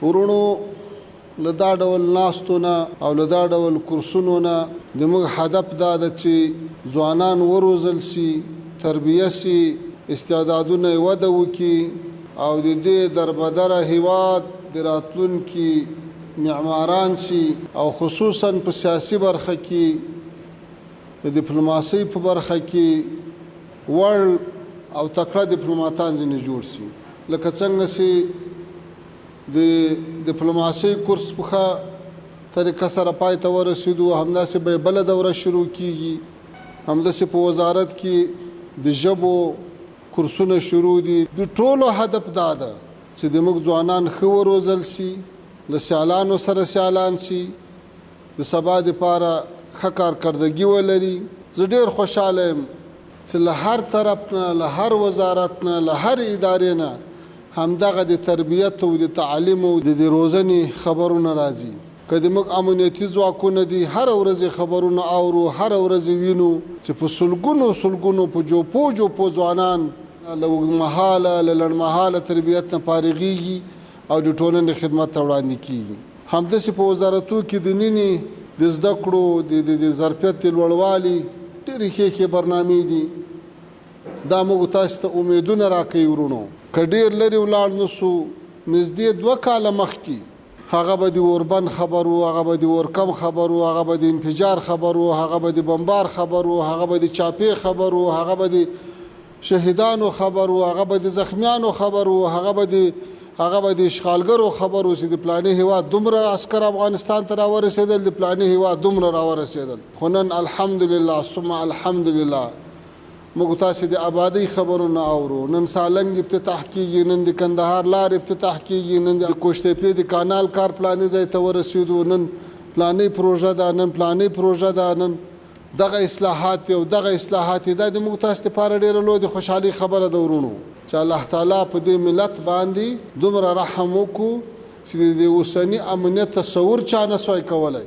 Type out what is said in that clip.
ورونو له دا ډول ناستو نه او له دا ډول کورسونو نه زموږ هدف دا ده چې ځوانان وروزل سي، تربیه سي، استعدادونه یې وده وکړي او د دې دربدره هیواد د راتلونکي معماران سي او خصوصا په سیاسي برخه کې د ډیپلوماسۍ په برخه کې وړ او تکړه ډیپلوماتان ځینې جوړ سي. لکه څنګه چې د ډیپلوماسۍ کورس په ښه طریقه سره پای ته ورسېدو، همداسې به بله دوره شروع کیږي. همداسې په وزارت کې د ژبو کورسونه شروع دي. د ټولو هدف دا ده چې زموږ ځوانان ښه وروزل سي، له سیالانو سره سیالان سي، د سبا دپاره ښه کارکردګي ولري. زه ډېر خوشحاله یم چې له هر طرف نه، له هر وزارت نه، له هر ادارې نه همدغه د تربیت او د تعلیم او د روزنې خبرونه راځي. که زموږ امنیتي ځواکونه دي، هره ورځ خبرونه اورو، هره ورځ وینو چې په سلګونو په جوپو ځوانان له اوږدمهاله له لنډمهاله تربیت نه فارغېږي او د ټولنې خدمت ته وړاندې کیږي. همداسې په وزارتو کې د ننني د زده کړو د ظرفیت د لوړوالي ډېرې ښې برنامې دي. دا موږ تاسو ته امیدونه راکوي ورونو. که ډېر لرې ولاړ نه سو، نږدې 2 کاله مخکې هغه به د اوربند خبر و، هغه به د اورکم خبر و، هغه به د انفجار خبر و، هغه به د بمبار خبر و، هغه به د چاپې خبر و، هغه به د شهیدانو خبر و، هغه به د زخمیانو خبر و، هغه به د اشغالګرو خبر و چې د پلانې هېواد دومره عسکر افغانستان ته راورسېدل، د پلانې هېواد دومره راورسېدل. خو نن الحمدلله ثم الحمدلله موږ تاسې د آبادۍ خبرونه اورو. نن سالنګ افتتاح کیږي، نن د کندهار لار افتتاح کیږي، نن د کوشتېپې د کانال کار پلانې ځای ته ورسېدو، نن پلانې پروژه ده، نن پلانې پروژه ده، نن دغه اصلاحات او دغه اصلاحات دا د موږ تاسو لپاره ډېره لویه د خوشحالۍ خبره ده ورونو چې الله تعالی په دې ملت باندې دومره رحم وکړو چې د اوسني امنیت تصور چا نه سوی کولی.